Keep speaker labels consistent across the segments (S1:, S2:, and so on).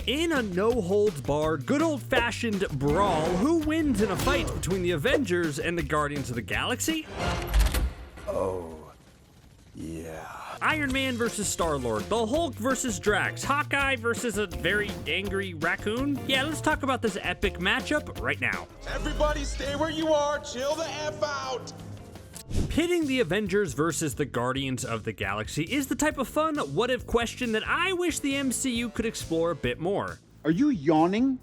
S1: In a no-holds-barred, good old-fashioned brawl, who wins in a fight between the Avengers and the Guardians of the Galaxy?
S2: Oh, yeah.
S1: Iron Man versus Star-Lord, the Hulk versus Drax, Hawkeye versus a very angry raccoon? Yeah, let's talk about this epic matchup right now.
S3: Everybody stay where you are, chill the F out!
S1: Pitting the Avengers versus the Guardians of the Galaxy is the type of fun what-if question that I wish the MCU could explore a bit more.
S4: Are you yawning?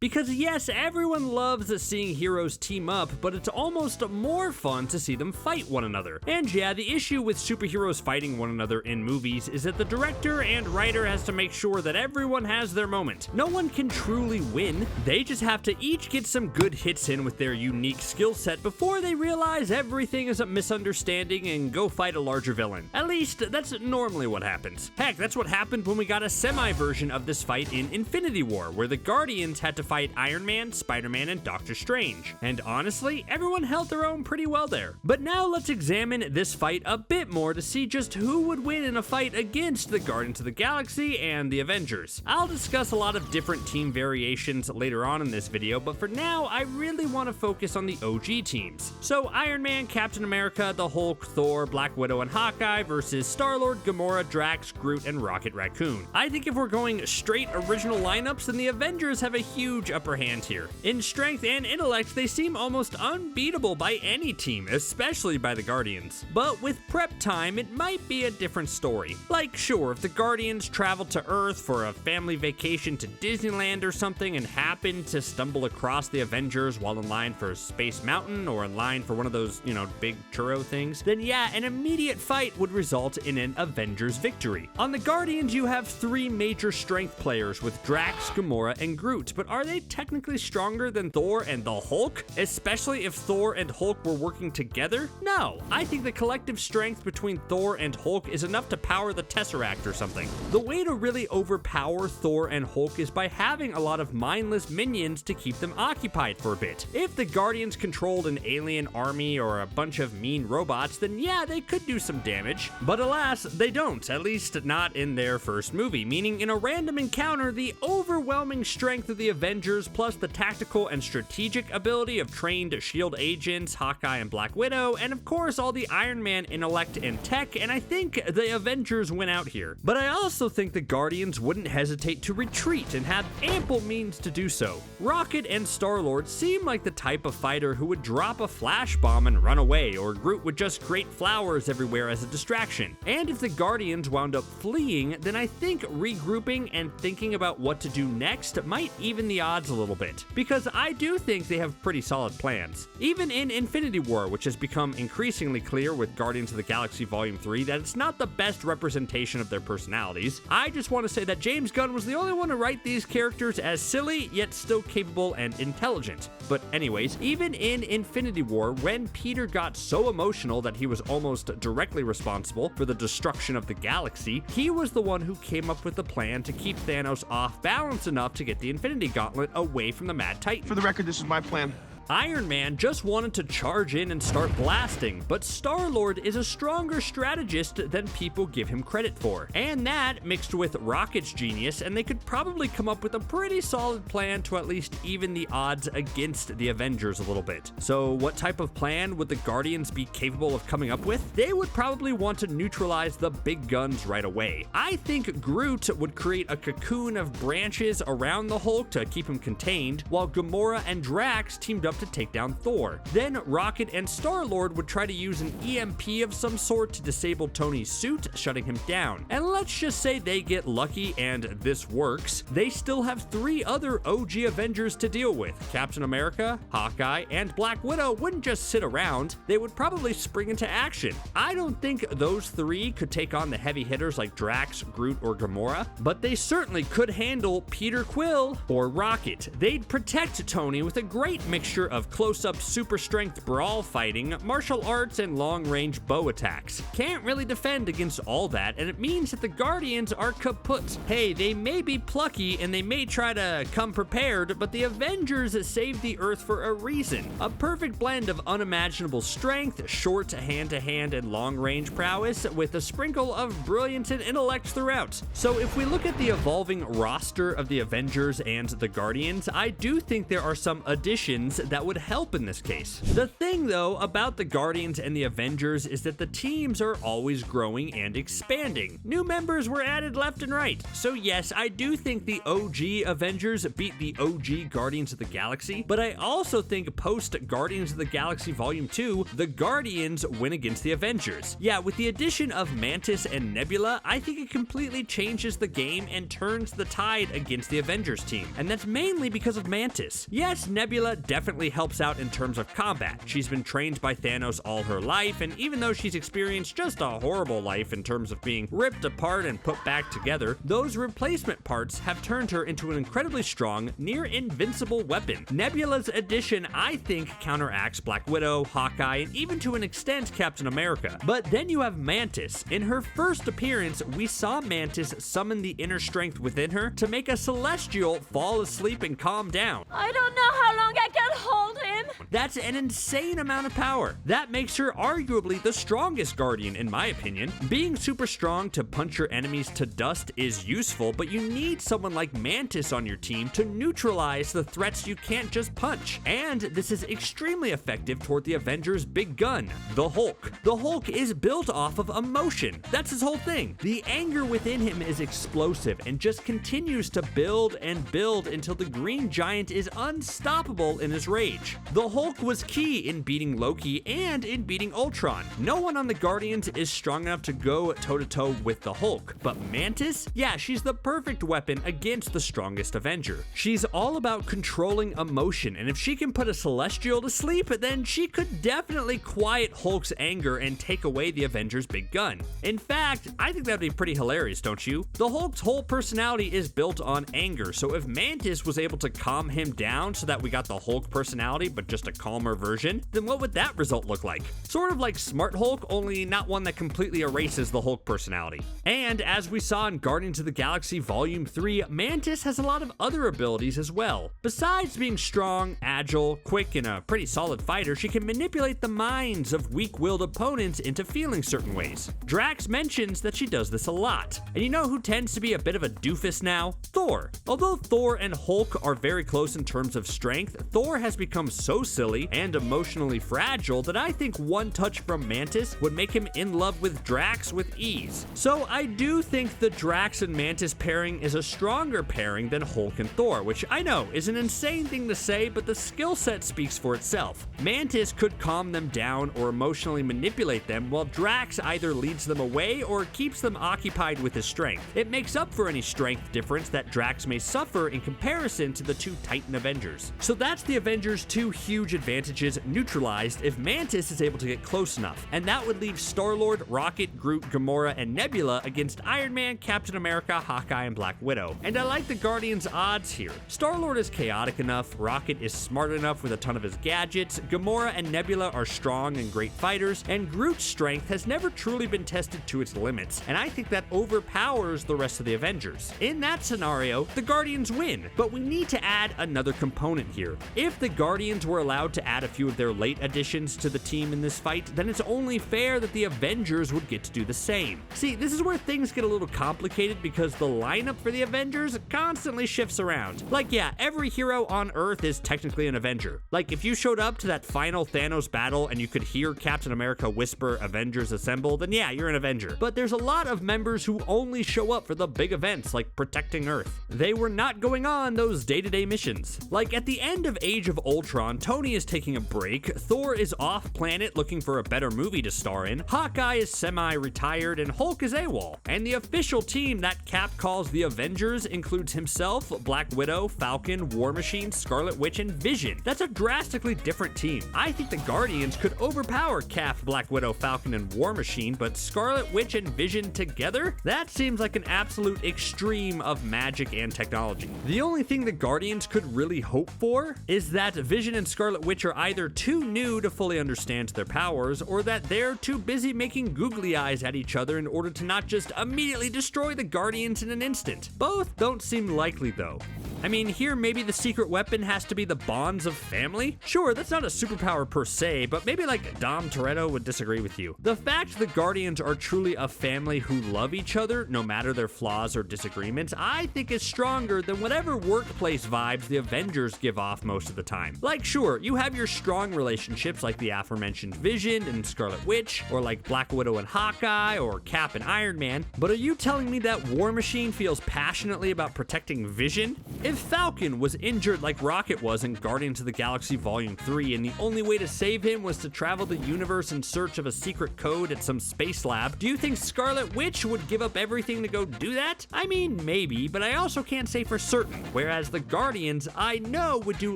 S1: Because yes, everyone loves seeing heroes team up, but it's almost more fun to see them fight one another. And yeah, the issue with superheroes fighting one another in movies is that the director and writer has to make sure that everyone has their moment. No one can truly win, they just have to each get some good hits in with their unique skill set before they realize everything is a misunderstanding and go fight a larger villain. At least, that's normally what happens. Heck, that's what happened when we got a semi-version of this fight in Infinity War, where the Guardians had to fight Iron Man, Spider-Man, and Doctor Strange. And honestly, everyone held their own pretty well there. But now let's examine this fight a bit more to see just who would win in a fight against the Guardians of the Galaxy and the Avengers. I'll discuss a lot of different team variations later on in this video, but for now, I really want to focus on the OG teams. So Iron Man, Captain America, the Hulk, Thor, Black Widow, and Hawkeye versus Star-Lord, Gamora, Drax, Groot, and Rocket Raccoon. I think if we're going straight original lineups, then the Avengers have a huge upper hand here. In strength and intellect, they seem almost unbeatable by any team, especially by the Guardians. But with prep time, it might be a different story. Like, sure, if the Guardians travel to Earth for a family vacation to Disneyland or something and happen to stumble across the Avengers while in line for Space Mountain or in line for one of those, big churro things, then yeah, an immediate fight would result in an Avengers victory. On the Guardians, you have three major strength players with Drax, Gamora, and Groot, but are they technically stronger than Thor and the Hulk? Especially if Thor and Hulk were working together? No, I think the collective strength between Thor and Hulk is enough to power the Tesseract or something. The way to really overpower Thor and Hulk is by having a lot of mindless minions to keep them occupied for a bit. If the Guardians controlled an alien army or a bunch of mean robots, then yeah, they could do some damage. But alas, they don't, at least not in their first movie, meaning in a random encounter, the overwhelming strength of the Avengers plus the tactical and strategic ability of trained S.H.I.E.L.D. agents, Hawkeye and Black Widow, and of course all the Iron Man intellect and tech, and I think the Avengers win out here. But I also think the Guardians wouldn't hesitate to retreat and have ample means to do so. Rocket and Star-Lord seem like the type of fighter who would drop a flash bomb and run away, or Groot would just create flowers everywhere as a distraction. And if the Guardians wound up fleeing, then I think regrouping and thinking about what to do next might even the odds a little bit, because I do think they have pretty solid plans. Even in Infinity War, which has become increasingly clear with Guardians of the Galaxy Volume 3 that it's not the best representation of their personalities, I just want to say that James Gunn was the only one to write these characters as silly, yet still capable and intelligent. But anyways, even in Infinity War, when Peter got so emotional that he was almost directly responsible for the destruction of the galaxy, he was the one who came up with the plan to keep Thanos off balance enough to get the Infinity Gauntlet away from the Mad Titan.
S3: For the record, this is my plan.
S1: Iron Man just wanted to charge in and start blasting, but Star-Lord is a stronger strategist than people give him credit for. And that mixed with Rocket's genius, and they could probably come up with a pretty solid plan to at least even the odds against the Avengers a little bit. So what type of plan would the Guardians be capable of coming up with? They would probably want to neutralize the big guns right away. I think Groot would create a cocoon of branches around the Hulk to keep him contained, while Gamora and Drax teamed up to take down Thor. Then Rocket and Star-Lord would try to use an EMP of some sort to disable Tony's suit, shutting him down. And let's just say they get lucky and this works. They still have three other OG Avengers to deal with. Captain America, Hawkeye, and Black Widow wouldn't just sit around, they would probably spring into action. I don't think those three could take on the heavy hitters like Drax, Groot, or Gamora, but they certainly could handle Peter Quill or Rocket. They'd protect Tony with a great mixture mixture of close-up super strength brawl fighting, martial arts, and long-range bow attacks. Can't really defend against all that, and it means that the Guardians are kaput. Hey, they may be plucky and they may try to come prepared, but the Avengers saved the Earth for a reason. A perfect blend of unimaginable strength, short hand-to-hand and long-range prowess, with a sprinkle of brilliance and intellect throughout. So if we look at the evolving roster of the Avengers and the Guardians, I do think there are some additions that would help in this case. The thing though about the Guardians and the Avengers is that the teams are always growing and expanding. New members were added left and right. So yes, I do think the OG Avengers beat the OG Guardians of the Galaxy, but I also think post Guardians of the Galaxy Volume 2, the Guardians win against the Avengers. Yeah, with the addition of Mantis and Nebula, I think it completely changes the game and turns the tide against the Avengers team, and that's mainly because of Mantis. Yes, Nebula definitely helps out in terms of combat. She's been trained by Thanos all her life, and even though she's experienced just a horrible life in terms of being ripped apart and put back together, those replacement parts have turned her into an incredibly strong, near invincible weapon. Nebula's addition, I think, counteracts Black Widow, Hawkeye, and even to an extent Captain America. But then you have Mantis. In her first appearance, we saw Mantis summon the inner strength within her to make a Celestial fall asleep and calm down.
S4: I don't know how long I can hold him.
S1: That's an insane amount of power. That makes her arguably the strongest Guardian in my opinion. Being super strong to punch your enemies to dust is useful, but you need someone like Mantis on your team to neutralize the threats you can't just punch. And this is extremely effective toward the Avengers' big gun, the Hulk. The Hulk is built off of emotion. That's his whole thing. The anger within him is explosive and just continues to build and build until the Green Giant is unstoppable in his rage. The Hulk was key in beating Loki and in beating Ultron. No one on the Guardians is strong enough to go toe-to-toe with the Hulk, but Mantis? Yeah, she's the perfect weapon against the strongest Avenger. She's all about controlling emotion, and if she can put a Celestial to sleep, then she could definitely quiet Hulk's anger and take away the Avengers' big gun. In fact, I think that'd be pretty hilarious, don't you? The Hulk's whole personality is built on anger, so if Mantis was able to calm him down so that we got the Hulk personality but just a calmer version, then what would that result look like? Sort of like Smart Hulk, only not one that completely erases the Hulk personality. And as we saw in Guardians of the Galaxy Volume 3, Mantis has a lot of other abilities as well. Besides being strong, agile, quick, and a pretty solid fighter, she can manipulate the minds of weak-willed opponents into feeling certain ways. Drax mentions that she does this a lot. And you know who tends to be a bit of a doofus now? Thor. Although Thor and Hulk are very close in terms of strength, Thor has become so silly and emotionally fragile that I think one touch from Mantis would make him in love with Drax with ease. So I do think the Drax and Mantis pairing is a stronger pairing than Hulk and Thor, which I know is an insane thing to say, but the skill set speaks for itself. Mantis could calm them down or emotionally manipulate them, while Drax either leads them away or keeps them occupied with his strength. It makes up for any strength difference that Drax may suffer in comparison to the two Titan Avengers. So that's the Avengers' two huge advantages neutralized if Mantis is able to get close enough, and that would leave Star-Lord, Rocket, Groot, Gamora, and Nebula against Iron Man, Captain America, Hawkeye, and Black Widow. And I like the Guardians' odds here. Star-Lord is chaotic enough, Rocket is smart enough with a ton of his gadgets, Gamora and Nebula are strong and great fighters, and Groot's strength has never truly been tested to its limits, and I think that overpowers the rest of the Avengers. In that scenario, the Guardians win, but we need to add another component here. If the Guardians were allowed to add a few of their late additions to the team in this fight, then it's only fair that the Avengers would get to do the same. See, this is where things get a little complicated because the lineup for the Avengers constantly shifts around. Like, yeah, every hero on Earth is technically an Avenger. Like, if you showed up to that final Thanos battle and you could hear Captain America whisper Avengers Assemble, then yeah, you're an Avenger. But there's a lot of members who only show up for the big events like protecting Earth. They were not going on those day-to-day missions. Like at the end of Age of Ultron, Tony is taking a break, Thor is off planet looking for a better movie to star in, Hawkeye is semi-retired, and Hulk is AWOL. And the official team that Cap calls the Avengers includes himself, Black Widow, Falcon, War Machine, Scarlet Witch, and Vision. That's a drastically different team. I think the Guardians could overpower Cap, Black Widow, Falcon, and War Machine, but Scarlet Witch and Vision together? That seems like an absolute extreme of magic and technology. The only thing the Guardians could really hope for is that Vision and Scarlet Scarlet Witch are either too new to fully understand their powers, or that they're too busy making googly eyes at each other in order to not just immediately destroy the Guardians in an instant. Both don't seem likely though. I mean, here maybe the secret weapon has to be the bonds of family? Sure, that's not a superpower per se, but maybe like Dom Toretto would disagree with you. The fact the Guardians are truly a family who love each other, no matter their flaws or disagreements, I think is stronger than whatever workplace vibes the Avengers give off most of the time. Like sure, you have your strong relationships like the aforementioned Vision and Scarlet Witch, or like Black Widow and Hawkeye, or Cap and Iron Man, but are you telling me that War Machine feels passionately about protecting Vision? If Falcon was injured like Rocket was in Guardians of the Galaxy Volume 3 and the only way to save him was to travel the universe in search of a secret code at some space lab, do you think Scarlet Witch would give up everything to go do that? I mean, maybe, but I also can't say for certain, whereas the Guardians, I know, would do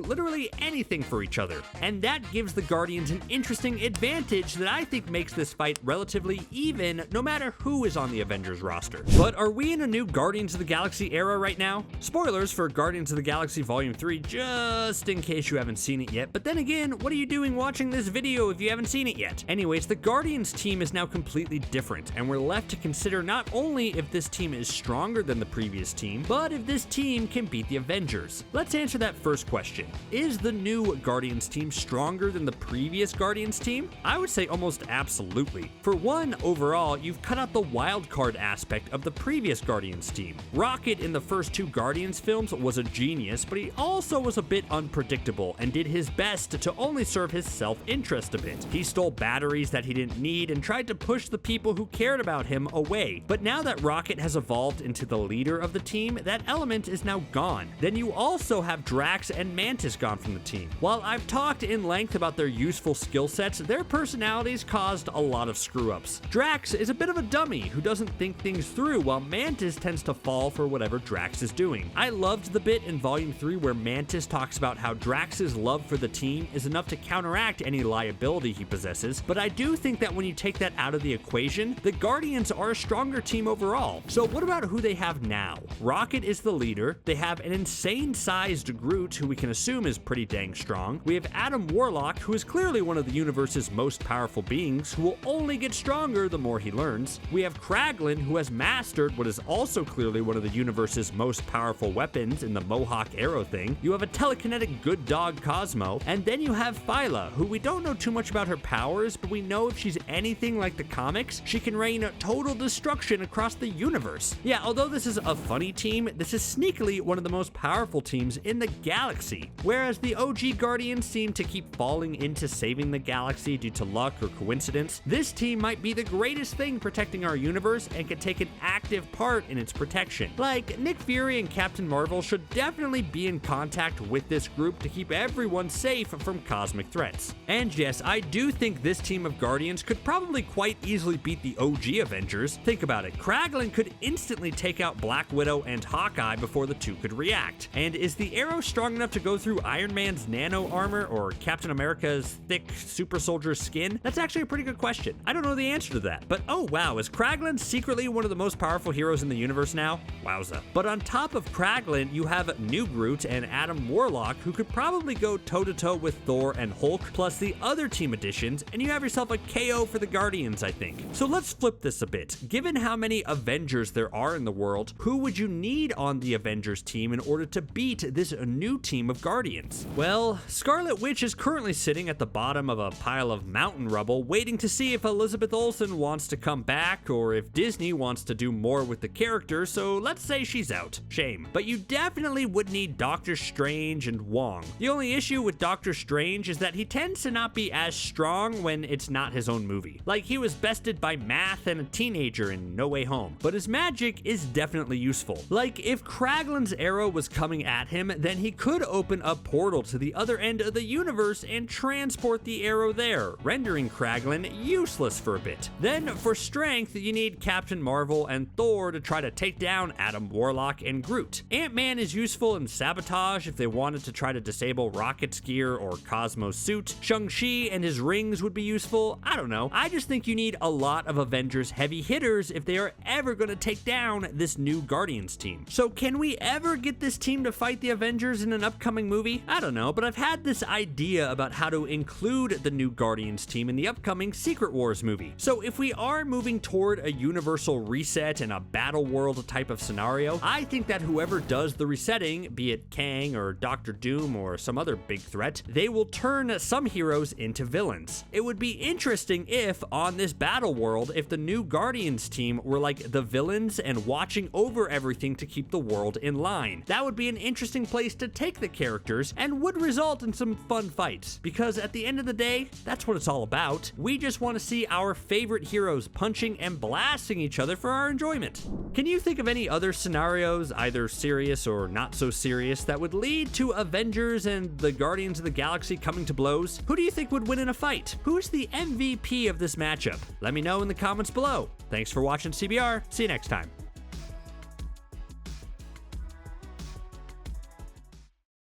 S1: literally anything for each other. And that gives the Guardians an interesting advantage that I think makes this fight relatively even, no matter who is on the Avengers roster. But are we in a new Guardians of the Galaxy era right now? Spoilers for Guardians of the Galaxy Volume 3, just in case you haven't seen it yet, but then again, what are you doing watching this video if you haven't seen it yet? Anyways, the Guardians team is now completely different, and we're left to consider not only if this team is stronger than the previous team, but if this team can beat the Avengers. Let's answer that first question. Is the new Guardians team stronger than the previous Guardians team? I would say almost absolutely. For one, overall, you've cut out the wild card aspect of the previous Guardians team. Rocket in the first two Guardians films was a genius, but he also was a bit unpredictable and did his best to only serve his self-interest a bit. He stole batteries that he didn't need and tried to push the people who cared about him away. But now that Rocket has evolved into the leader of the team, that element is now gone. Then you also have Drax and Mantis gone from the team. While I've talked in length about their useful skill sets, their personalities caused a lot of screw-ups. Drax is a bit of a dummy who doesn't think things through, while Mantis tends to fall for whatever Drax is doing. I loved the bit in Volume 3 where Mantis talks about how Drax's love for the team is enough to counteract any liability he possesses, but I do think that when you take that out of the equation, the Guardians are a stronger team overall. So what about who they have now? Rocket is the leader, they have an insane-sized Groot who we can assume is pretty dang strong, we have Adam Warlock who is clearly one of the universe's most powerful beings who will only get stronger the more he learns, we have Kraglin who has mastered what is also clearly one of the universe's most powerful weapons in the Mohawk arrow thing, you have a telekinetic good dog Cosmo, and then you have Phyla, who we don't know too much about her powers, but we know if she's anything like the comics, she can rain total destruction across the universe. Yeah, although this is a funny team, this is sneakily one of the most powerful teams in the galaxy. Whereas the OG Guardians seem to keep falling into saving the galaxy due to luck or coincidence, this team might be the greatest thing protecting our universe and can take an active part in its protection. Like, Nick Fury and Captain Marvel should definitely be in contact with this group to keep everyone safe from cosmic threats. And yes, I do think this team of Guardians could probably quite easily beat the OG Avengers. Think about it, Kraglin could instantly take out Black Widow and Hawkeye before the two could react. And is the arrow strong enough to go through Iron Man's nano armor or Captain America's thick super soldier skin? That's actually a pretty good question. I don't know the answer to that, but oh wow, is Kraglin secretly one of the most powerful heroes in the universe now? Wowza. But on top of Kraglin, you have New Groot and Adam Warlock who could probably go toe-to-toe with Thor and Hulk, plus the other team additions, and you have yourself a KO for the Guardians, I think. So let's flip this a bit. Given how many Avengers there are in the world, who would you need on the Avengers team in order to beat this new team of Guardians? Well, Scarlet Witch is currently sitting at the bottom of a pile of mountain rubble waiting to see if Elizabeth Olsen wants to come back or if Disney wants to do more with the character, so let's say she's out. Shame. But you definitely would need Doctor Strange and Wong. The only issue with Doctor Strange is that he tends to not be as strong when it's not his own movie. Like, he was bested by math and a teenager in No Way Home, but his magic is definitely useful. Like, if Kraglin's arrow was coming at him, then he could open a portal to the other end of the universe and transport the arrow there, rendering Kraglin useless for a bit. Then, for strength, you need Captain Marvel and Thor to try to take down Adam Warlock and Groot. Ant-Man is is useful in sabotage if they wanted to try to disable Rocket's gear or Cosmo's suit. Shang-Chi and his rings would be useful. I don't know. I just think you need a lot of Avengers heavy hitters if they are ever going to take down this new Guardians team. So can we ever get this team to fight the Avengers in an upcoming movie? I don't know, but I've had this idea about how to include the new Guardians team in the upcoming Secret Wars movie. So if we are moving toward a universal reset and a battle world type of scenario, I think that whoever does the resetting, be it Kang or Doctor Doom or some other big threat, they will turn some heroes into villains. It would be interesting if, on this battle world, if the new Guardians team were like the villains and watching over everything to keep the world in line. That would be an interesting place to take the characters and would result in some fun fights. Because at the end of the day, that's what it's all about. We just want to see our favorite heroes punching and blasting each other for our enjoyment. Can you think of any other scenarios, either serious or not so serious, that would lead to Avengers and the Guardians of the Galaxy coming to blows? Who do you think would win in a fight? Who's the MVP of this matchup? Let me know in the comments below. Thanks for watching CBR. See you next time.